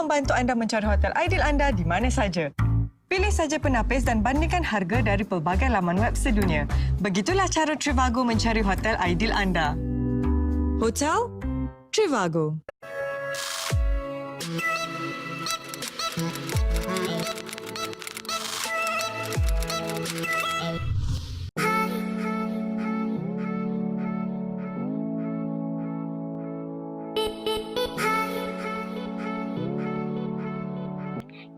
membantu anda mencari hotel ideal anda di mana saja. Pilih saja penapis dan bandingkan harga dari pelbagai laman web sedunia. Begitulah cara Trivago mencari hotel ideal anda. Hotel Trivago.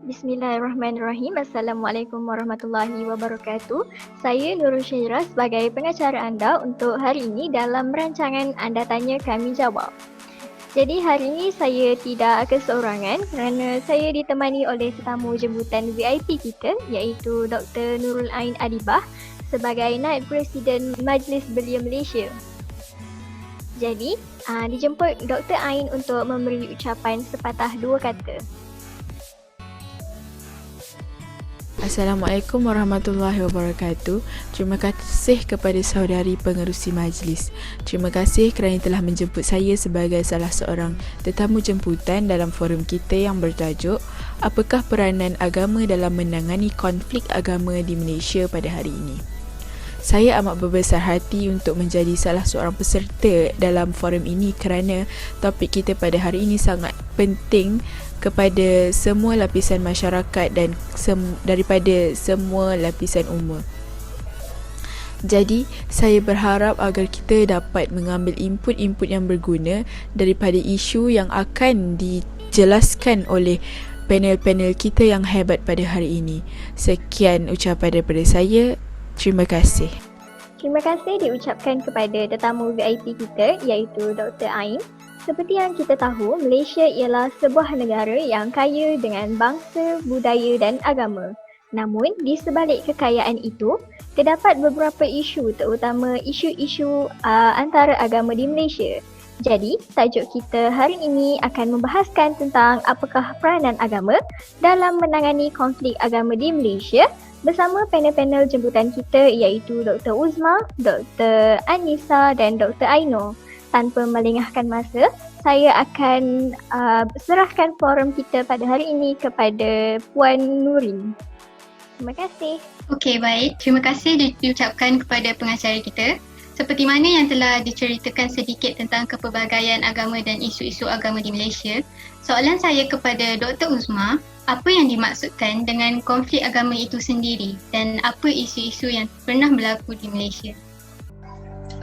Bismillahirrahmanirrahim. Assalamualaikum warahmatullahi wabarakatuh. Saya Nurul Syairah sebagai pengacara anda untuk hari ini dalam rancangan Anda Tanya Kami Jawab. Jadi hari ini saya tidak keseorangan kerana saya ditemani oleh tetamu jemputan VIP kita iaitu Dr. Nurul Ain Adibah sebagai Naib Presiden Majlis Belia Malaysia. Jadi dijemput Dr. Ain untuk memberi ucapan sepatah dua kata. Assalamualaikum warahmatullahi wabarakatuh. Terima kasih kepada saudari pengerusi majlis. Terima kasih kerana telah menjemput saya sebagai salah seorang tetamu jemputan dalam forum kita yang bertajuk Apakah Peranan Agama dalam Menangani Konflik Agama di Malaysia pada hari ini. Saya amat berbesar hati untuk menjadi salah seorang peserta dalam forum ini kerana topik kita pada hari ini sangat penting kepada semua lapisan masyarakat dan daripada semua lapisan umur. Jadi, saya berharap agar kita dapat mengambil input-input yang berguna daripada isu yang akan dijelaskan oleh panel-panel kita yang hebat pada hari ini. Sekian ucapan daripada saya. Terima kasih. Terima kasih diucapkan kepada tetamu VIP kita iaitu Dr. Ain. Seperti yang kita tahu, Malaysia ialah sebuah negara yang kaya dengan bangsa, budaya dan agama. Namun, di sebalik kekayaan itu, terdapat beberapa isu terutama isu-isu antara agama di Malaysia. Jadi, tajuk kita hari ini akan membahaskan tentang apakah peranan agama dalam menangani konflik agama di Malaysia bersama panel-panel jemputan kita iaitu Dr. Uzma, Dr. Anissa dan Dr. Aino. Tanpa melengahkan masa, saya akan serahkan forum kita pada hari ini kepada Puan Nurin. Terima kasih. Okey, baik. Terima kasih diucapkan kepada pengacara kita. Seperti mana yang telah diceritakan sedikit tentang kepelbagaian agama dan isu-isu agama di Malaysia, soalan saya kepada Dr. Uzma, apa yang dimaksudkan dengan konflik agama itu sendiri dan apa isu-isu yang pernah berlaku di Malaysia?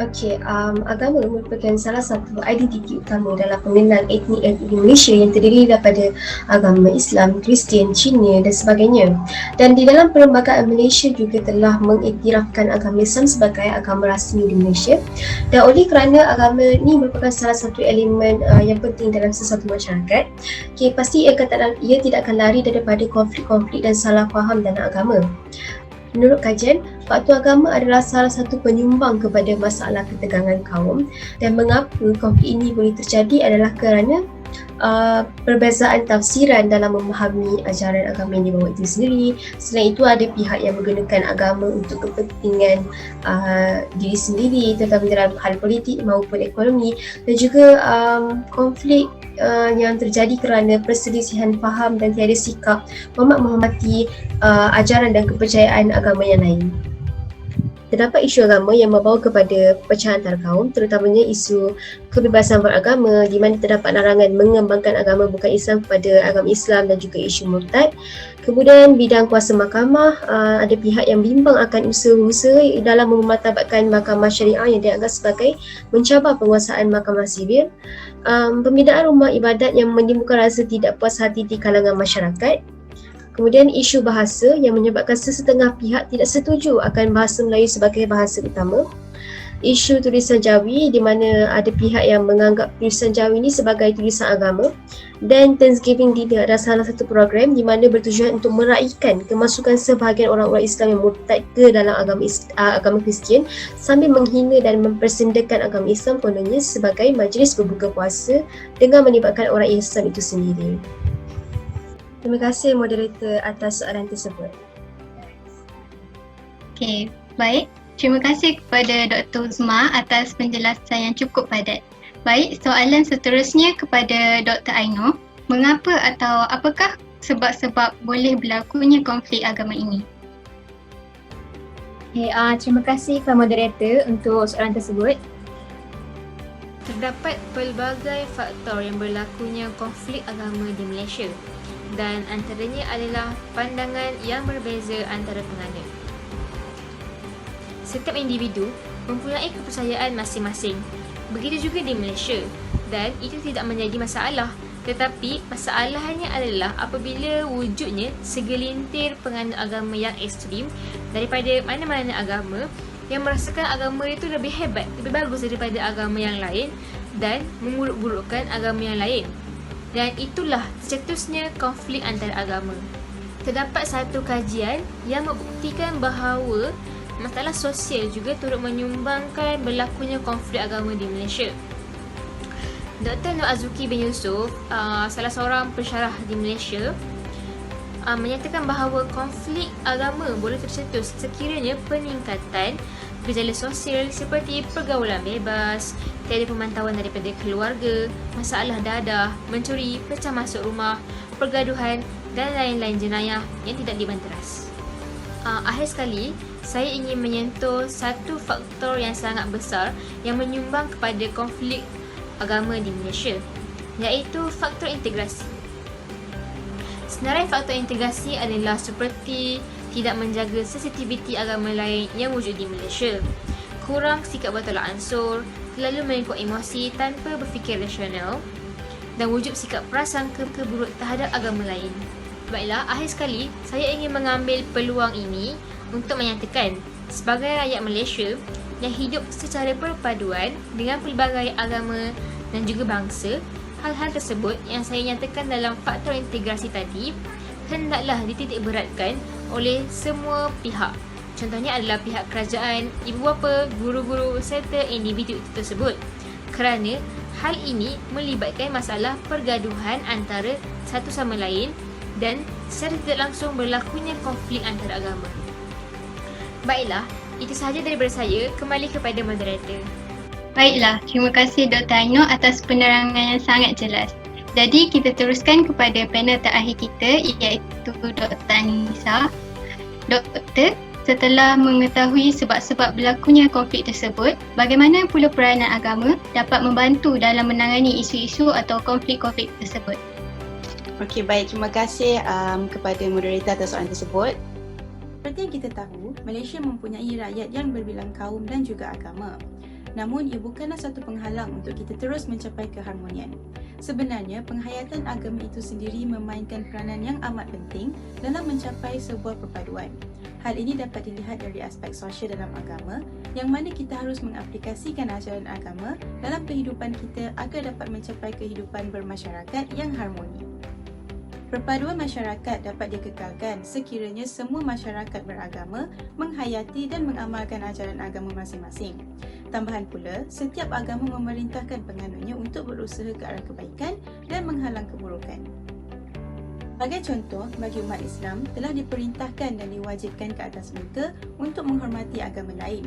Okey, agama merupakan salah satu identiti utama dalam pengenalan etnik di Malaysia yang terdiri daripada agama Islam, Kristian, Cina dan sebagainya. Dan di dalam perlembagaan Malaysia juga telah mengiktirafkan agama Islam sebagai agama rasmi di Malaysia. Dan oleh kerana agama ini merupakan salah satu elemen yang penting dalam sesuatu masyarakat, pasti ia tidak akan lari daripada konflik-konflik dan salah faham dalam agama. Menurut kajian, faktor agama adalah salah satu penyumbang kepada masalah ketegangan kaum dan mengapa konflik ini boleh terjadi adalah kerana perbezaan tafsiran dalam memahami ajaran agama yang dibawa itu sendiri. Selain itu ada pihak yang menggunakan agama untuk kepentingan diri sendiri terutama dalam hal politik maupun ekonomi dan juga konflik yang terjadi kerana perselisihan faham dan tiada sikap menghormati ajaran dan kepercayaan agama yang lain. Terdapat isu agama yang membawa kepada perpecahan antar kaum, terutamanya isu kebebasan beragama di mana terdapat larangan mengembangkan agama bukan Islam kepada agama Islam dan juga isu murtad. Kemudian bidang kuasa mahkamah, ada pihak yang bimbang akan usaha-usaha dalam memartabatkan mahkamah syariah yang dianggap sebagai mencabar penguasaan mahkamah sivil. Pembinaan rumah ibadat yang menimbulkan rasa tidak puas hati di kalangan masyarakat. Kemudian isu bahasa yang menyebabkan sesetengah pihak tidak setuju akan bahasa Melayu sebagai bahasa utama. Isu tulisan Jawi di mana ada pihak yang menganggap tulisan Jawi ini sebagai tulisan agama. Dan Thanksgiving Dinner adalah salah satu program di mana bertujuan untuk meraihkan kemasukan sebahagian orang-orang Islam yang murtad ke dalam agama Kristian sambil menghina dan mempersendakan agama Islam kononnya sebagai majlis berbuka puasa dengan melibatkan orang Islam itu sendiri. Terima kasih moderator atas soalan tersebut. Okey, baik. Terima kasih kepada Dr. Uzma atas penjelasan yang cukup padat. Baik, soalan seterusnya kepada Dr. Aino. Mengapa atau apakah sebab-sebab boleh berlakunya konflik agama ini? Okay, terima kasih kepada moderator untuk soalan tersebut. Terdapat pelbagai faktor yang berlakunya konflik agama di Malaysia dan antaranya adalah pandangan yang berbeza antara penganut. Setiap individu mempunyai kepercayaan masing-masing. Begitu juga di Malaysia dan itu tidak menjadi masalah. Tetapi masalahnya adalah apabila wujudnya segelintir penganut agama yang ekstrim daripada mana-mana agama yang merasakan agama itu lebih hebat, lebih bagus daripada agama yang lain dan memburuk-burukkan agama yang lain. Dan itulah tercetusnya konflik antara agama. Terdapat satu kajian yang membuktikan bahawa masalah sosial juga turut menyumbangkan berlakunya konflik agama di Malaysia. Dr. Nur Azuki bin Yusuf, salah seorang pensyarah di Malaysia, menyatakan bahawa konflik agama boleh tercetus sekiranya peningkatan gejala sosial seperti pergaulan bebas, tiada pemantauan daripada keluarga, masalah dadah, mencuri, pecah masuk rumah, pergaduhan dan lain-lain jenayah yang tidak dibanteras. Akhir sekali, saya ingin menyentuh satu faktor yang sangat besar yang menyumbang kepada konflik agama di Malaysia, iaitu faktor integrasi. Senarai faktor integrasi adalah seperti tidak menjaga sensitiviti agama lain yang wujud di Malaysia, kurang sikap bertolak ansur, terlalu mengikut emosi tanpa berfikir rasional dan wujud sikap prasangka buruk terhadap agama lain. Baiklah, akhir sekali saya ingin mengambil peluang ini untuk menyatakan sebagai rakyat Malaysia yang hidup secara perpaduan dengan pelbagai agama dan juga bangsa, hal-hal tersebut yang saya nyatakan dalam faktor integrasi tadi hendaklah dititik beratkan oleh semua pihak. Contohnya adalah pihak kerajaan, ibu bapa, guru-guru serta individu tersebut. Kerana hal ini melibatkan masalah pergaduhan antara satu sama lain dan secara tidak langsung berlakunya konflik antara agama. Baiklah, itu sahaja daripada saya. Kembali kepada moderator. Baiklah, terima kasih Dr. Ainur atas penerangan yang sangat jelas. Jadi kita teruskan kepada panel terakhir kita, iaitu Dr. Anissa. Doktor, setelah mengetahui sebab-sebab berlakunya konflik tersebut, bagaimana pula peranan agama dapat membantu dalam menangani isu-isu atau konflik-konflik tersebut? Okey, baik. Terima kasih kepada moderator atas soalan tersebut. Seperti yang kita tahu, Malaysia mempunyai rakyat yang berbilang kaum dan juga agama. Namun, ia bukanlah satu penghalang untuk kita terus mencapai keharmonian. Sebenarnya, penghayatan agama itu sendiri memainkan peranan yang amat penting dalam mencapai sebuah perpaduan. Hal ini dapat dilihat dari aspek sosial dalam agama, yang mana kita harus mengaplikasikan ajaran agama dalam kehidupan kita agar dapat mencapai kehidupan bermasyarakat yang harmoni. Perpaduan masyarakat dapat dikekalkan sekiranya semua masyarakat beragama menghayati dan mengamalkan ajaran agama masing-masing. Tambahan pula, setiap agama memerintahkan penganutnya untuk berusaha ke arah kebaikan dan menghalang keburukan. Sebagai contoh, bagi umat Islam telah diperintahkan dan diwajibkan ke atas mereka untuk menghormati agama lain.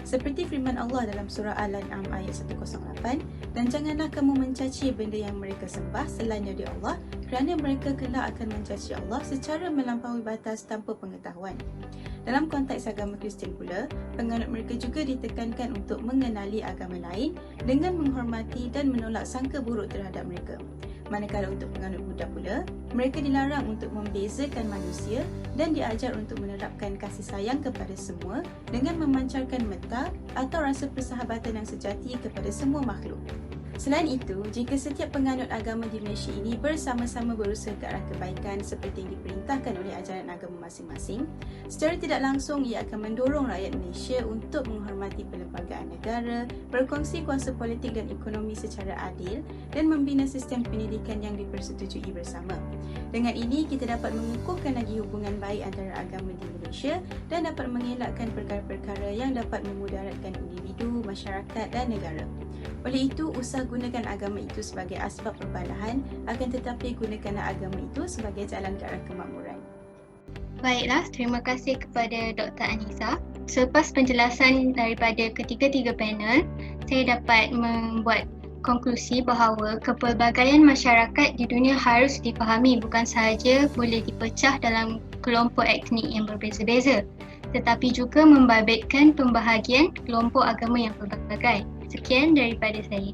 Seperti firman Allah dalam surah Al-An'am ayat 108, dan janganlah kamu mencaci benda yang mereka sembah selain dari Allah, kerana mereka kelak akan mencaci Allah secara melampaui batas tanpa pengetahuan. Dalam konteks agama Kristian pula, penganut mereka juga ditekankan untuk mengenali agama lain dengan menghormati dan menolak sangka buruk terhadap mereka. Manakala untuk penganut Buddha pula, mereka dilarang untuk membezakan manusia dan diajar untuk menerapkan kasih sayang kepada semua dengan memancarkan meta atau rasa persahabatan yang sejati kepada semua makhluk. Selain itu, jika setiap penganut agama di Malaysia ini bersama-sama berusaha ke arah kebaikan seperti yang diperintahkan oleh ajaran agama masing-masing, secara tidak langsung ia akan mendorong rakyat Malaysia untuk menghormati perlembagaan negara, berkongsi kuasa politik dan ekonomi secara adil dan membina sistem pendidikan yang dipersetujui bersama. Dengan ini, kita dapat mengukuhkan lagi hubungan baik antara agama di Malaysia dan dapat mengelakkan perkara-perkara yang dapat memudaratkan individu, masyarakat dan negara. Oleh itu, usah gunakan agama itu sebagai asbab perbalahan, akan tetapi gunakanlah agama itu sebagai jalan ke arah kemakmuran. Baiklah, terima kasih kepada Dr. Anissa. Selepas penjelasan daripada ketiga-tiga panel, saya dapat membuat konklusi bahawa kepelbagaian masyarakat di dunia harus dipahami bukan sahaja boleh dipecah dalam kelompok etnik yang berbeza-beza, tetapi juga membabitkan pembahagian kelompok agama yang pelbagai. Sekian daripada saya.